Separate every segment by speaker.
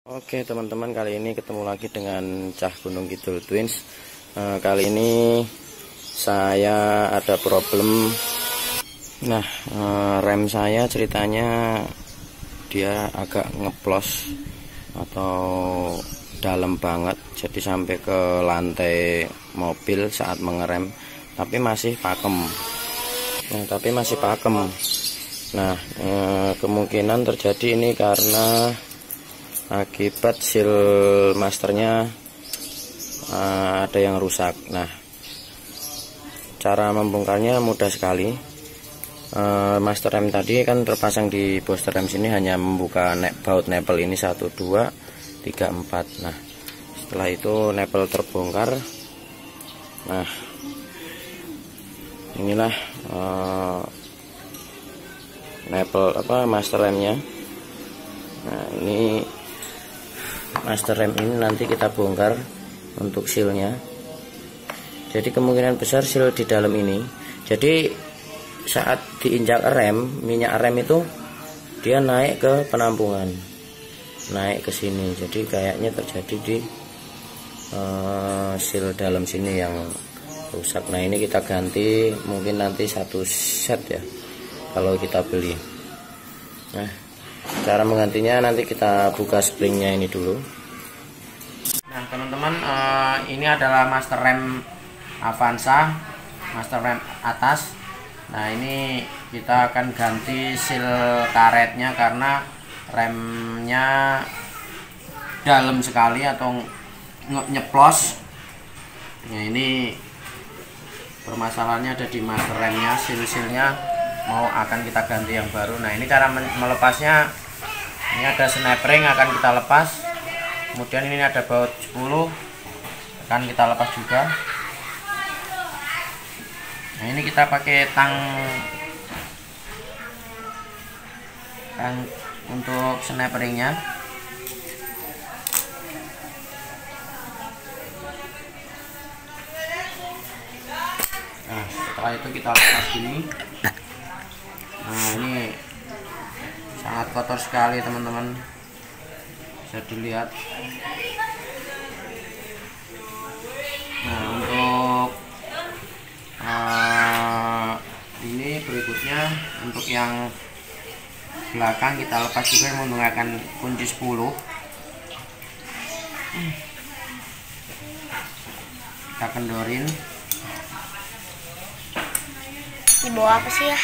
Speaker 1: Oke teman-teman, kali ini ketemu lagi dengan Cah Gunung Kidul Twins. Kali ini saya ada problem. Nah, rem saya ceritanya dia agak ngeplos atau dalam banget, jadi sampai ke lantai mobil saat mengerem, tapi masih pakem. Nah, kemungkinan terjadi ini karena akibat seal masternya ada yang rusak. Nah, cara membongkarnya mudah sekali. Master rem tadi kan terpasang di booster rem sini, hanya membuka baut nepel ini 1, 2, 3, 4. Nah, setelah itu nepel terbongkar. Nah, inilah nepel master remnya. Nah, ini master rem ini nanti kita bongkar untuk sealnya. Jadi kemungkinan besar seal di dalam ini. Jadi saat diinjak rem, minyak rem itu dia naik ke penampungan, naik ke sini. Jadi kayaknya terjadi di seal dalam sini yang rusak. Nah, ini kita ganti, mungkin nanti 1 set ya kalau kita beli. Nah, cara menggantinya nanti kita buka springnya ini dulu. Nah teman-teman, ini adalah master rem Avanza, master rem atas. Nah, ini kita akan ganti seal karetnya karena remnya dalam sekali atau nyeplos. Nah, ini permasalahannya ada di master remnya, seal-sealnya mau akan kita ganti yang baru. Nah, ini cara melepasnya. Ini ada snap ring akan kita lepas. Kemudian ini ada baut 10 akan kita lepas juga. Nah, ini kita pakai tang untuk snap ringnya. Nah, setelah itu kita lepas ini. Nah, ini sangat kotor sekali teman-teman, bisa dilihat. Nah, untuk ini berikutnya untuk yang belakang kita lepas juga menggunakan kunci 10. Kita kendorin.
Speaker 2: Dibawa apa sih ya?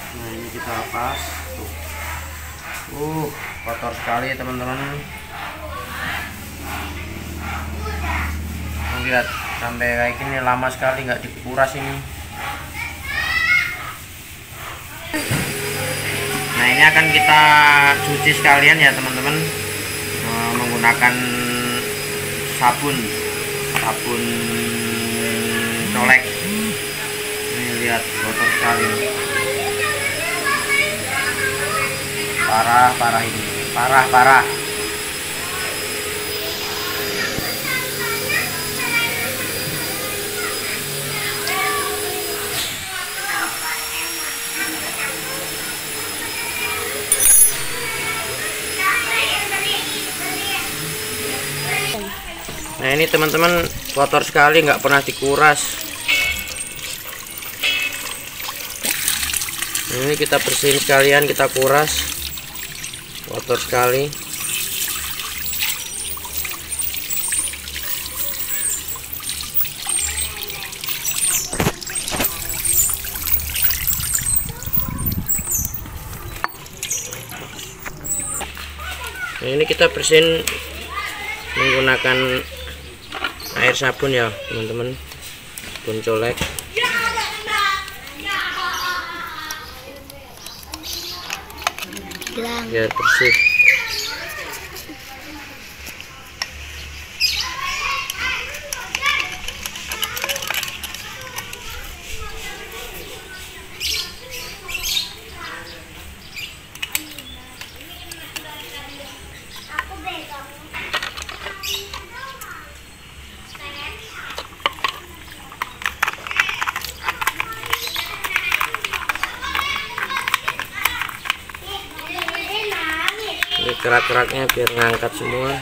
Speaker 1: Nah, ini kita lepas. Kotor sekali teman-teman. Lihat sampai kayak gini, lama sekali nggak dikuras ini. Nah, ini akan kita cuci sekalian ya teman-teman, menggunakan sabun colek. Ini lihat kotor sekali. Parah ini, parah. Nah, ini teman-teman kotor sekali, nggak pernah dikuras. Ini kita bersihin sekalian, kita kuras. Kotor sekali. Nah, ini kita bersihin menggunakan air sabun ya teman-teman, sabun colek. Biar bersih. Ini kerak-keraknya biar ngangkat semua.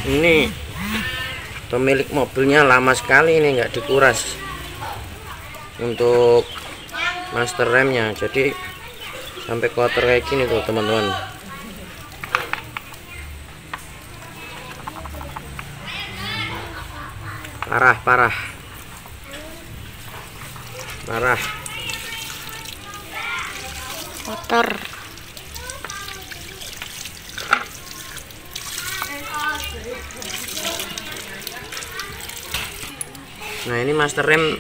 Speaker 1: Ini pemilik mobilnya lama sekali ini nggak dikuras untuk master remnya, jadi sampai kotor kayak gini tuh teman-teman. Parah.
Speaker 2: Kotor.
Speaker 1: Nah, ini master rem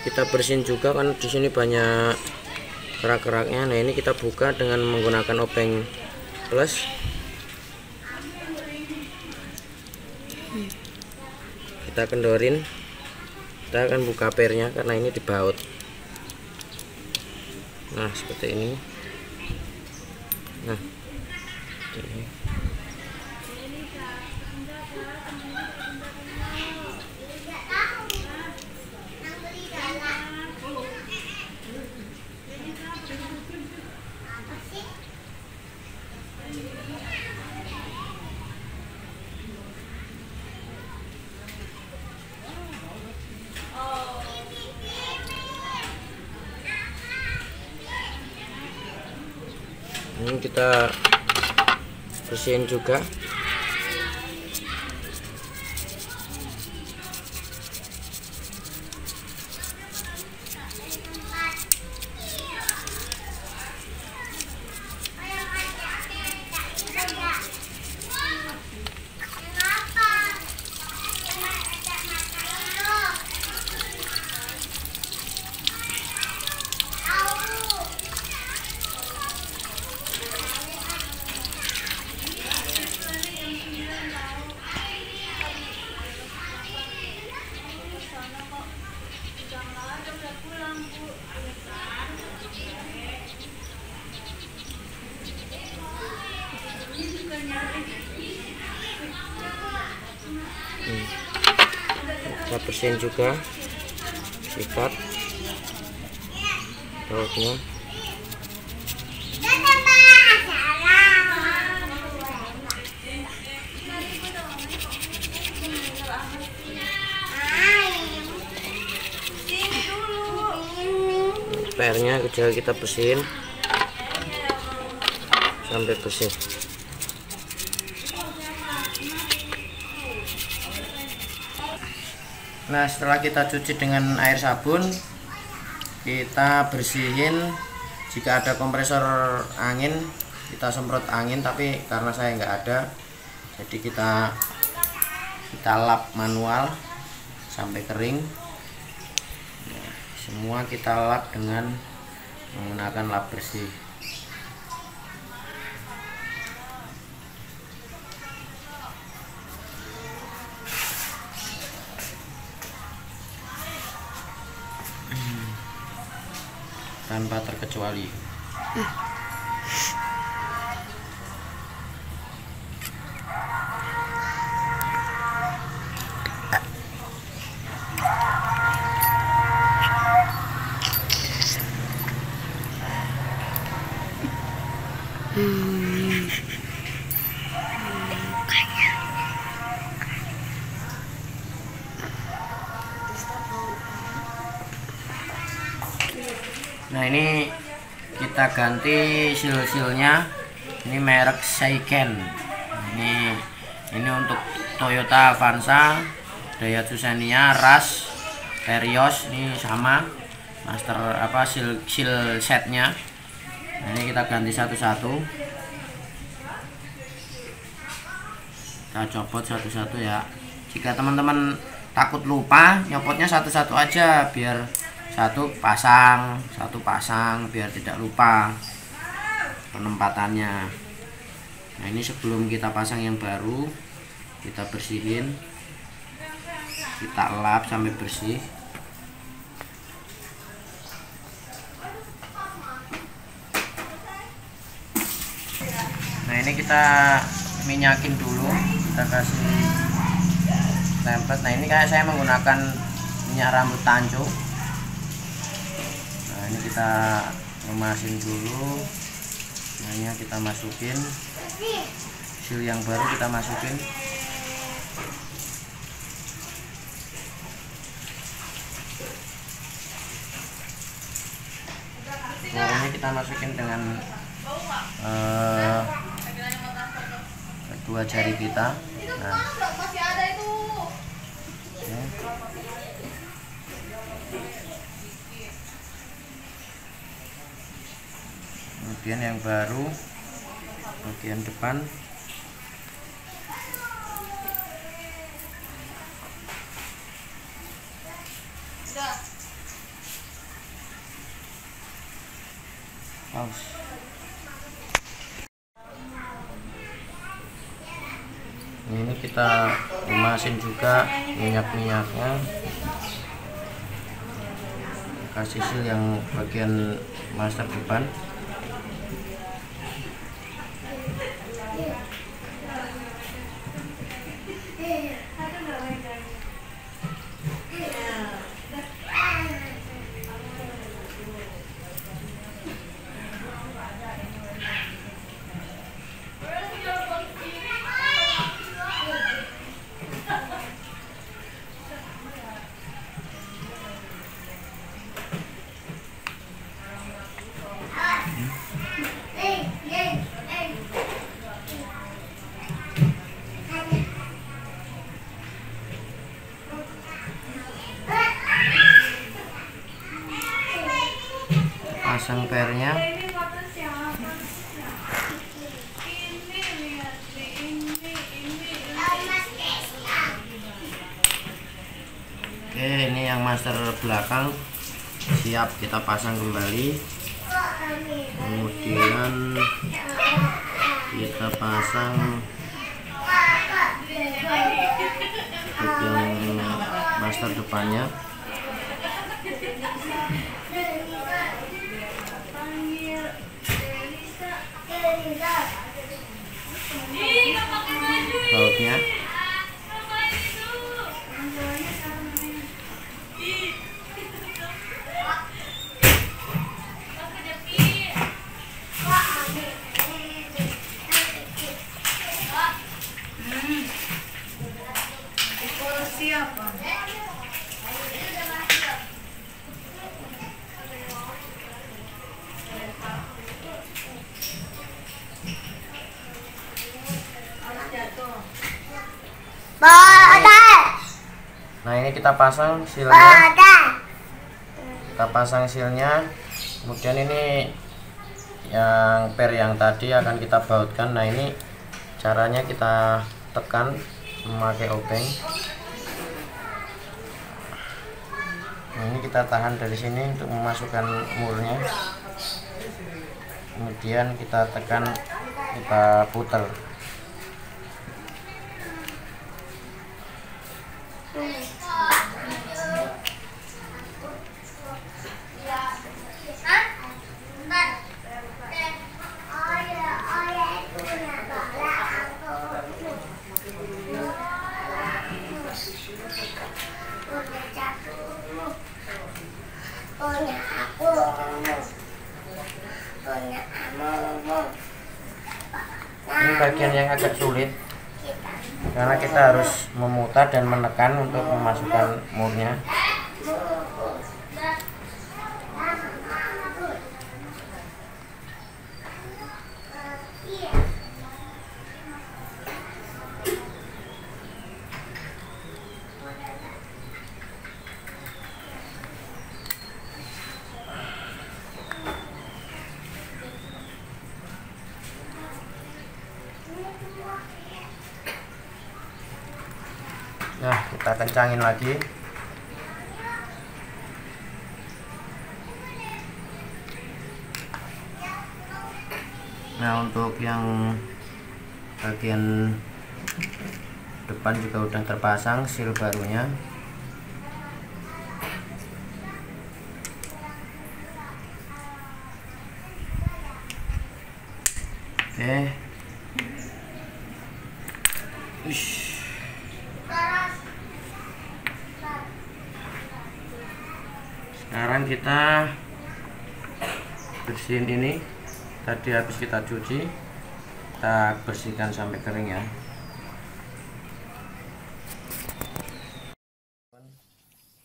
Speaker 1: kita bersihin juga kan, di sini banyak kerak-keraknya. Nah, ini kita buka dengan menggunakan obeng plus. Kita kendorin. Kita akan buka pernya karena ini dibaut. Nah, seperti ini. Nah, ini. Ini kita bersihin juga. Kita bersihin juga, sikat bautnya. Pernya juga kita bersihin sampai bersih. Nah, setelah kita cuci dengan air sabun, kita bersihin. Jika ada kompresor angin, kita semprot angin, tapi karena saya nggak ada, jadi kita lap manual sampai kering. Nah, semua kita lap dengan menggunakan lap bersih. Tanpa terkecuali. Nah, ini kita ganti seal-sealnya. Ini merek Seiken. Ini untuk Toyota Avanza, Daihatsu Xenia, Rush, Terios. Ini sama master seal setnya. Nah, ini kita ganti satu-satu. Kita copot satu-satu ya. Jika teman-teman takut lupa, nyopotnya satu-satu aja biar satu pasang biar tidak lupa penempatannya. Nah, ini sebelum kita pasang yang baru, kita bersihin. kita lap sampai bersih. Nah ini kita minyakin dulu, kita kasih template. Nah ini kayak saya menggunakan minyak rambut tanjung. Nah ini kita memasin dulu, minyak kita masukin, seal yang baru kita masukin. Ini kita masukin dengan kedua jari kita. Nah, kemudian yang baru bagian depan. Ini kita emasin juga minyak-minyaknya, kasih seal yang bagian master depan. Pasang pernya. Oke, ini yang master belakang siap kita pasang kembali. Kemudian kita pasang untuk yang master depannya. Bautnya. Nah ini kita pasang sealnya, kemudian ini yang per yang tadi akan kita bautkan. Nah ini caranya kita tekan memakai obeng. Nah ini kita tahan dari sini untuk memasukkan murnya, kemudian kita tekan, kita putar. Ini bagian yang agak sulit karena kita harus memutar dan menekan untuk memasukkan murnya. Nah, kita kencangin lagi. Nah, untuk yang bagian depan juga udah terpasang seal barunya. Oke. Sekarang kita bersihin ini. Tadi habis kita cuci, kita bersihkan sampai kering ya.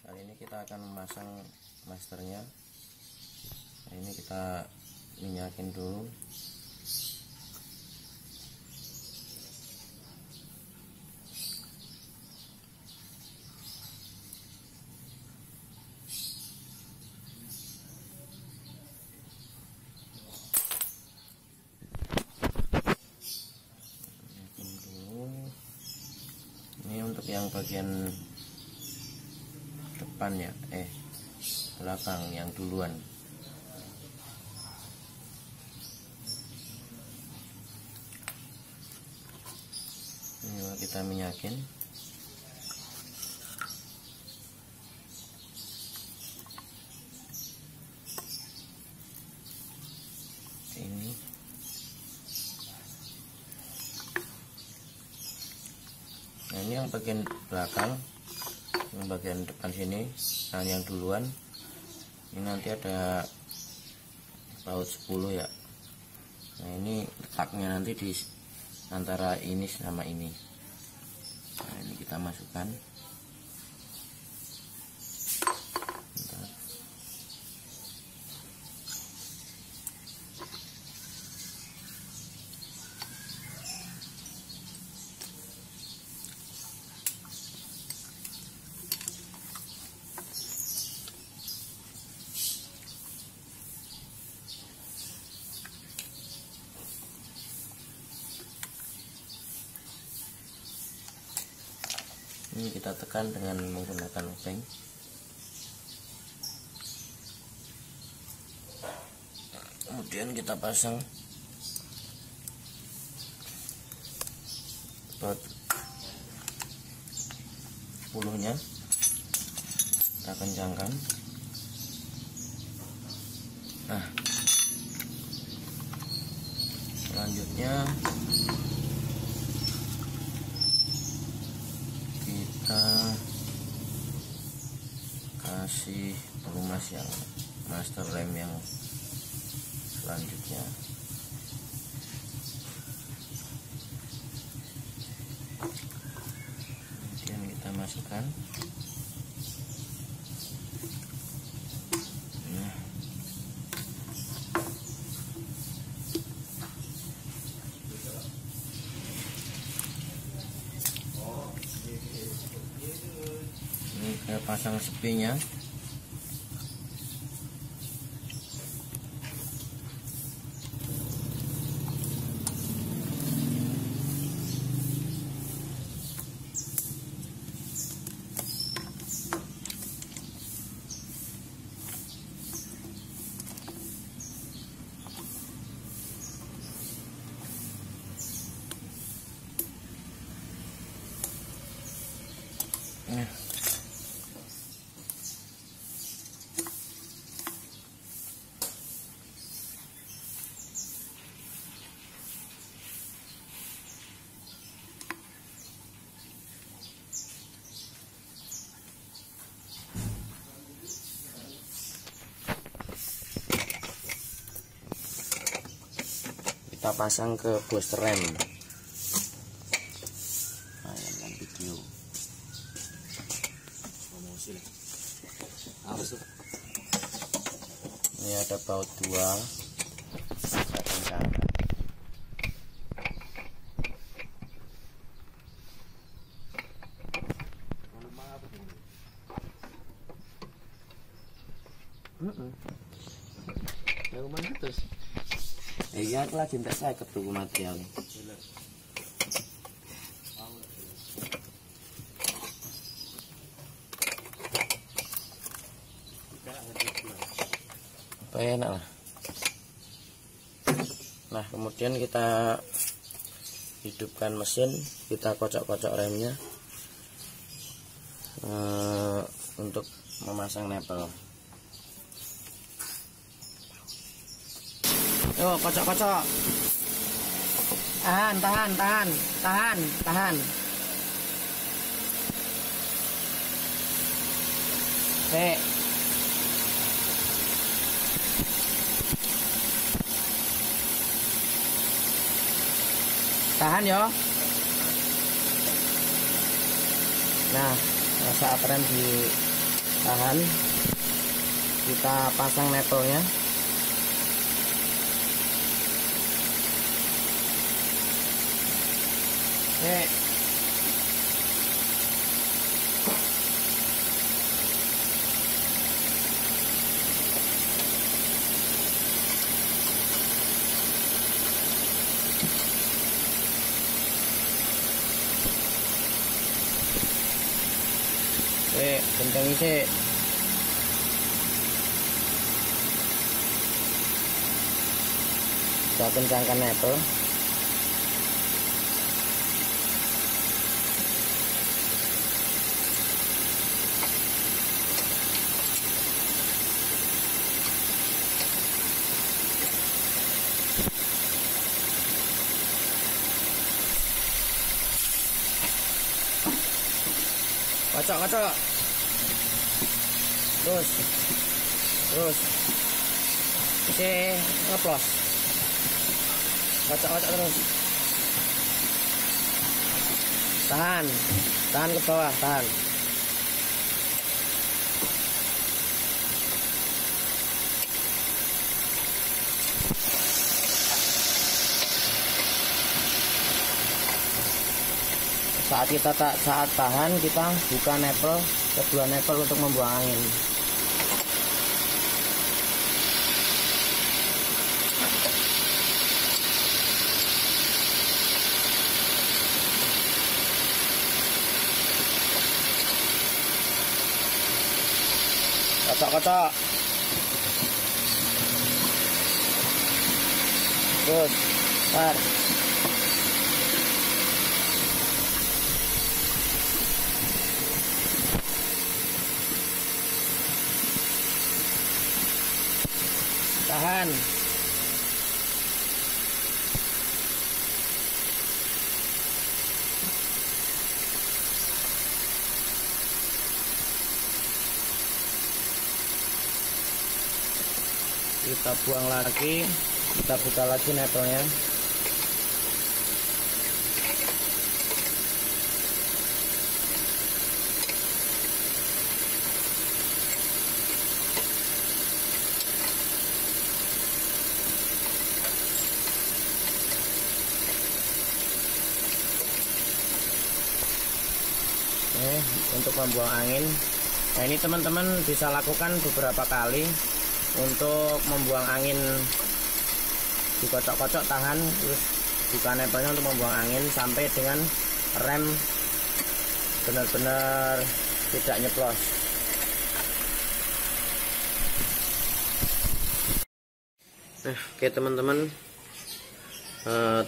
Speaker 1: Kali ini kita akan memasang masternya. Nah, ini kita minyakin dulu. Ini untuk yang bagian depan ya, belakang yang duluan. Ini kita minyakin. Ini nah, ini yang bagian belakang, yang bagian depan sini, nah yang duluan ini nanti ada baut 10 ya. Nah ini letaknya nanti di antara ini sama ini. Nah ini kita masukkan. Bentar. Ini kita tekan dengan menggunakan obeng. Kemudian kita pasang baut 10-nya, kita kencangkan. Nah, selanjutnya kita kasih pelumas yang master rem yang selanjutnya. Kemudian kita masukkan. Nah, ini kita pasang sepinya. Nah, kita pasang ke booster rem. Bayangkan video. Ini ada baut 2, kita kencangkan. Terus iya aku lagi entek saya ketuku material. Apa enak lah. Nah kemudian kita hidupkan mesin, kita kocok-kocok remnya untuk memasang nepel. Yuk kocok-kocok. Tahan. Tahan yo. Nah, saat rem ditahan, kita pasang netelnya. Kencang sih. Kita kencangkan netel. Kocok. Terus ngeplos. Kocok terus. Tahan ke bawah, tahan. Saat tahan, kita buka kedua nepel untuk membuang angin. Kocok. Terus, start. Tahan. Kita buang lagi, kita buka lagi netelnya. Untuk membuang angin. Nah, ini teman-teman bisa lakukan beberapa kali untuk membuang angin. Dikocok-kocok, tahan, terus buka nepelnya untuk membuang angin sampai dengan rem benar-benar tidak nyeplos. Oke teman-teman,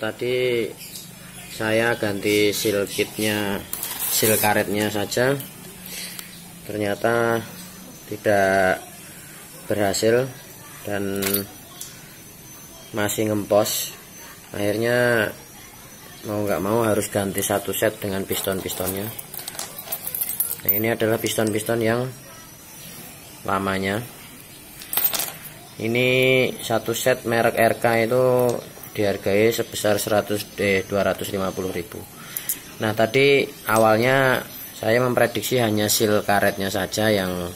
Speaker 1: tadi saya ganti seal kitnya, seal karetnya saja, ternyata tidak berhasil dan masih ngempos. Akhirnya mau nggak mau harus ganti satu set dengan piston-pistonnya. Nah, ini adalah piston-piston yang lamanya. Ini satu set merek RK itu dihargai sebesar 250.000. Nah, tadi awalnya saya memprediksi hanya seal karetnya saja yang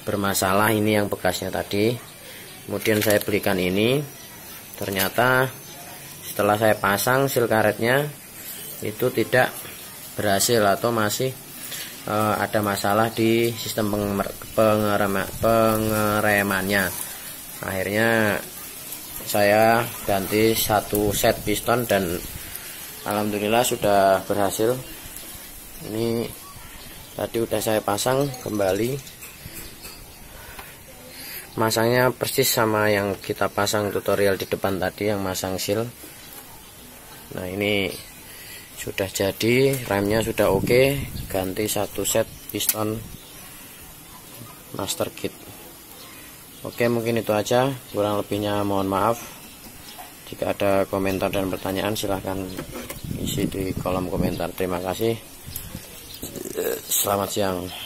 Speaker 1: bermasalah, ini yang bekasnya tadi. Kemudian saya belikan ini, ternyata setelah saya pasang seal karetnya itu tidak berhasil atau masih ada masalah di sistem pengeremannya. Akhirnya saya ganti satu set piston dan alhamdulillah sudah berhasil. Ini tadi udah saya pasang kembali, masangnya persis sama yang kita pasang tutorial di depan tadi yang masang seal. Nah, ini sudah jadi, remnya sudah oke, ganti satu set piston master kit. Oke, mungkin itu aja, kurang lebihnya mohon maaf. Jika ada komentar dan pertanyaan silahkan isi di kolom komentar. Terima kasih. Selamat siang.